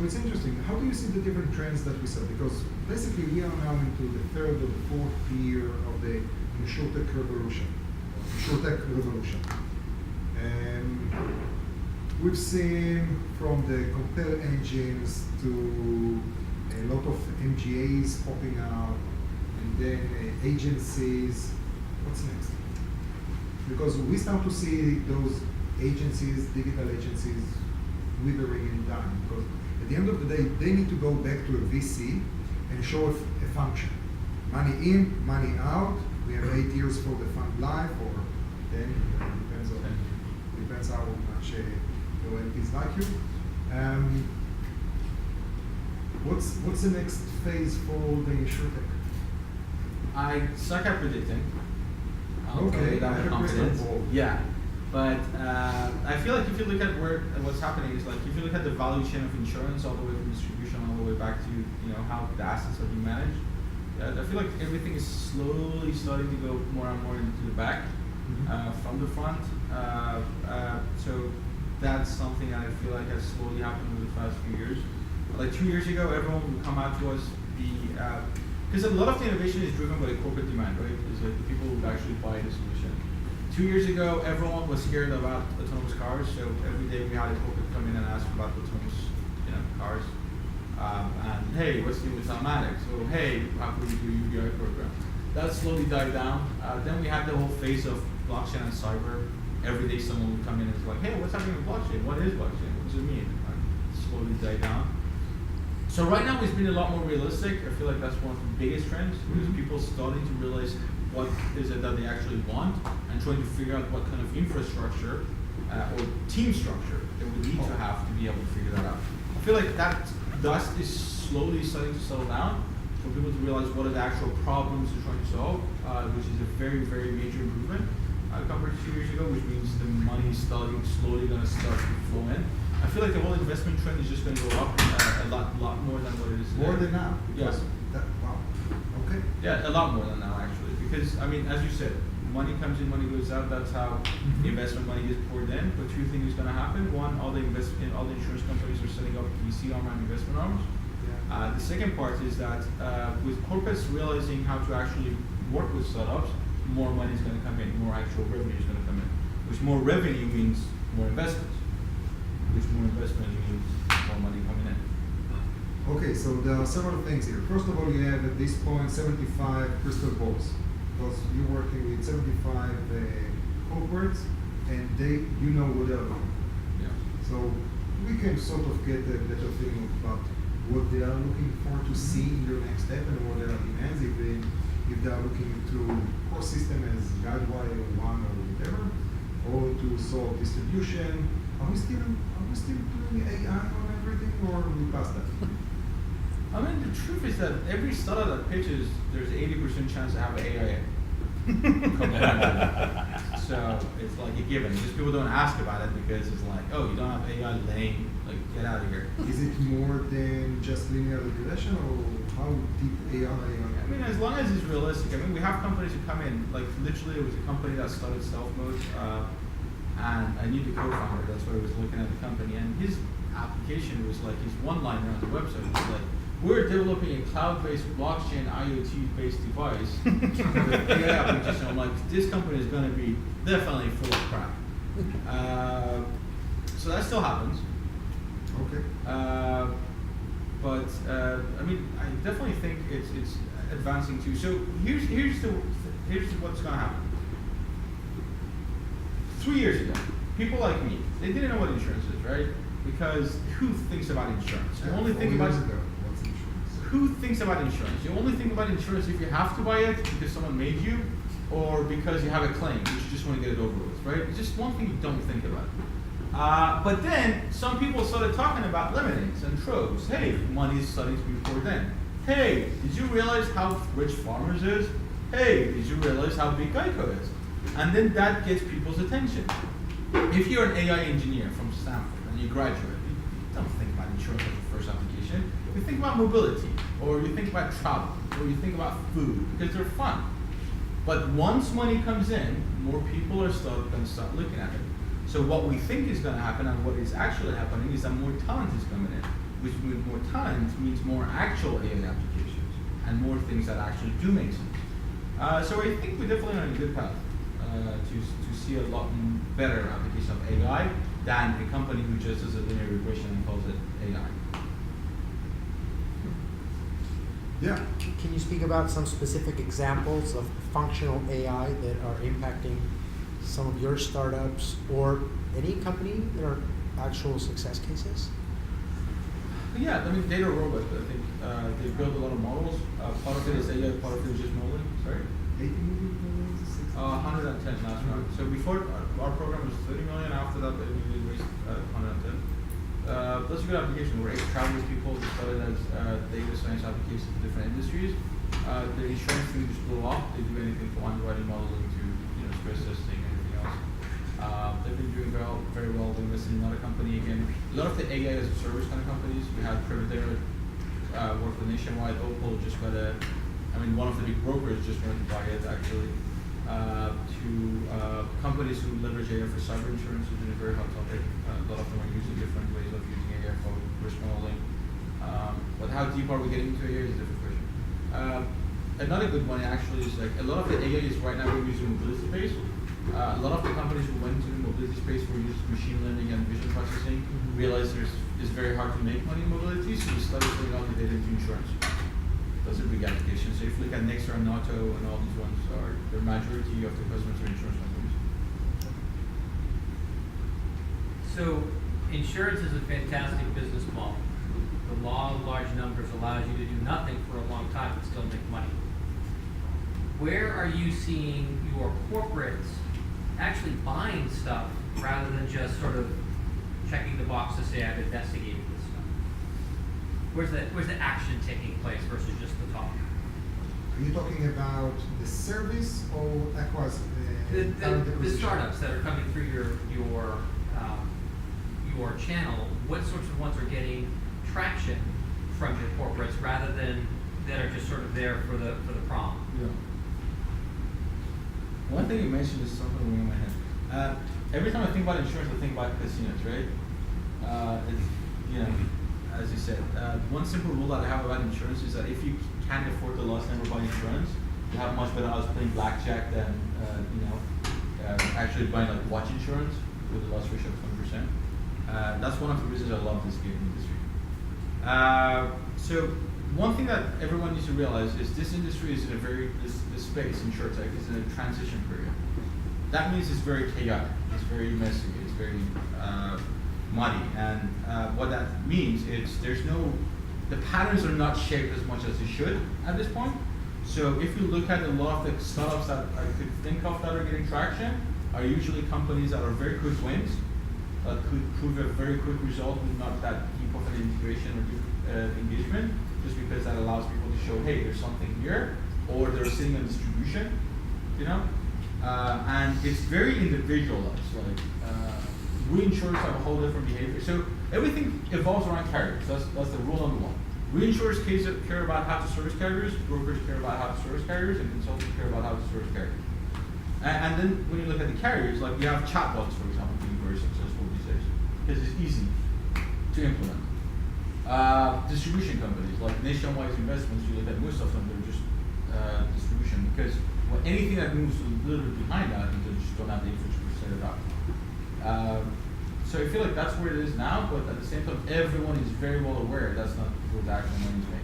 So it's interesting. How do you see the different trends that we saw? Because basically we are now into the third or the fourth year of the InsurTech revolution. And we've seen from the compare engines to a lot of MGAs popping out, and then agencies. What's next? Because we start to see those agencies, digital agencies, withering and dying. Because at the end of the day, they need to go back to a VC and show a function. Money in, money out. We have 8 years for the fund life, or 10, depends how much the LPs like you. What's the next phase for the InsurTech? I suck at predicting. Okay, without confidence. Yeah, but I feel like if you look at what's happening is like if you look at the value chain of insurance all the way from distribution all the way back to how the assets are being managed, I feel like everything is slowly starting to go more and more into the back from the front. So that's something that I feel like has slowly happened over the past few years. Like 2 years ago, everyone would come out to us because a lot of the innovation is driven by corporate demand, right? It's like the people who actually buy the solution. 2 years ago, everyone was scared about autonomous cars, so every day we had a corporate come in and ask about autonomous cars. And hey, what's new with telematics? So hey, how can we do UBI program? That slowly died down. Then we had the whole phase of blockchain and cyber. Every day someone would come in and it's like, hey, what's happening with blockchain? What is blockchain? What does it mean? And slowly died down. So right now it's been a lot more realistic. I feel like that's one of the biggest trends, because people starting to realize what is it that they actually want and trying to figure out what kind of infrastructure or team structure they would need to have to be able to figure that out. I feel like that dust is slowly starting to settle down for people to realize what are the actual problems they're trying to solve, which is a very, very major improvement compared to 2 years ago, which means the money is slowly going to start to flow in. I feel like the whole investment trend is just going to go up a lot more than what it is today. More than now? Yes. Wow. Okay. Yeah, a lot more than now actually. Because, I mean, as you said, money comes in, money goes out. That's how the investment money gets poured in. But two things are going to happen. One, all the insurance companies are setting up VC arm and investment arms. Yeah. The second part is that with corporates realizing how to actually work with startups, more money is going to come in, more actual revenue is going to come in. Which more revenue means more investments. Which more investment means more money coming in. Okay, so there are several things here. First of all, you have at this point 75 crystal balls, because you're working with 75 corporates, and you know what they're doing. Yeah. So we can sort of get a better feeling about what they are looking for to see in their next step and what their demands, if they are looking to core system as Guidewire or One or whatever, or to solve distribution. Are we still doing AI on everything, or we passed that? I mean, the truth is that every startup that pitches, there's 80% chance to have an AI component. So it's like a given. Just people don't ask about it because it's like, oh, you don't have AI, lame. Like, get out of here. Is it more than just linear regression, or how deep AI? I mean, as long as it's realistic. I mean, we have companies who come in, like literally it was a company that started stealth mode, and I knew the co-founder, that's why I was looking at the company, and his application was like, his one-liner on the website was like, we're developing a cloud-based blockchain IoT-based device with AI application. I'm like, this company is going to be definitely full of crap. So that still happens. Okay. But I mean, I definitely think it's advancing too. So here's what's going to happen. 3 years ago, people like me, they didn't know what insurance is, right? Because who thinks about insurance? You only think about who thinks about insurance? You only think about insurance if you have to buy it because someone made you, or because you have a claim, which you just want to get it over with, right? It's just one thing you don't think about. But then some people started talking about lemonades and troves. Hey, money is starting to be poured in. Hey, did you realize how rich Farmers is? Hey, did you realize how big Geico is? And then that gets people's attention. If you're an AI engineer from Stanford and you graduate, you don't think about insurance as your first application. You think about mobility, or you think about travel, or you think about food, because they're fun. But once money comes in, more people are going to start looking at it. So what we think is going to happen and what is actually happening is that more talent is coming in. which with more talent means more actual AI applications and more things that actually do make sense. So I think we're definitely on a good path to see a lot better application of AI than a company who just does a linear regression and calls it AI. Yeah. Can you speak about some specific examples of functional AI that are impacting some of your startups or any company that are actual success cases? Yeah, I mean, data robot, I think they build a lot of models. Part of it is AI, part of it is just modeling. Sorry? 80 million? 110 last round. So before our program was 30 million, after that we raised 110. That's a good application. We're travel with people who started as data science applications in different industries. The insurance thing just blew off. They do anything from underwriting modeling to stress testing and everything else. They've been doing very well. They invested in another company again. A lot of the AI as a service kind of companies. We had Privateer work with Nationwide. Opal just got one of the big brokers just wanted to buy it actually. To companies who leverage AI for cyber insurance, which is a very hot topic. A lot of them are using different ways of using AI for risk modeling. But how deep are we getting into AI is a different question. Another good one actually is like a lot of the AI is right now we're using mobility space. A lot of the companies who went into the mobility space for use machine learning and vision processing realized it's very hard to make money in mobility, so we started putting out the data into insurance. Those are big applications. So if you look at Nexar and Auto and all these ones are the majority of the customers are insurance companies. So insurance is a fantastic business model. The law of large numbers allows you to do nothing for a long time and still make money. Where are you seeing your corporates actually buying stuff rather than just sort of checking the box to say I've investigated this stuff? Where's the action taking place versus just the talk? Are you talking about the service or across the startups that are coming through your channel? What sorts of ones are getting traction from your corporates rather than that are just sort of there for the prom? Yeah. One thing you mentioned is something in my head. Every time I think about insurance, I think about casinos, right? As you said, one simple rule that I have about insurance is that if you can't afford the loss, never buy insurance. You have much better odds playing blackjack than actually buying like watch insurance with a loss ratio of 20%. That's one of the reasons I love this game industry. So one thing that everyone needs to realize is this industry is in this space, InsurTech, is in a transition period. That means it's very chaotic, it's very messy, it's very muddy, and what that means is the patterns are not shaped as much as they should at this point. So if you look at a lot of the startups that I could think of that are getting traction, are usually companies that are very quick wins, that could prove a very quick result with not that deep of an integration or deep engagement, just because that allows people to show, hey, there's something here, or they're sitting on distribution, and it's very individualized. Like reinsurers have a whole different behavior. So everything evolves around carriers. That's the rule number one. Reinsurers care about how to service carriers, brokers care about how to service carriers, and consultants care about how to service carriers. And then when you look at the carriers, like we have chatbots, for example, being very successful these days because it's easy to implement. Distribution companies like Nationwide Investments, you look at most of them, they're just distribution because anything that moves a little bit behind that, they just don't have the infrastructure to set it up. So I feel like that's where it is now, but at the same time, everyone is very well aware that's not where the actual money is made.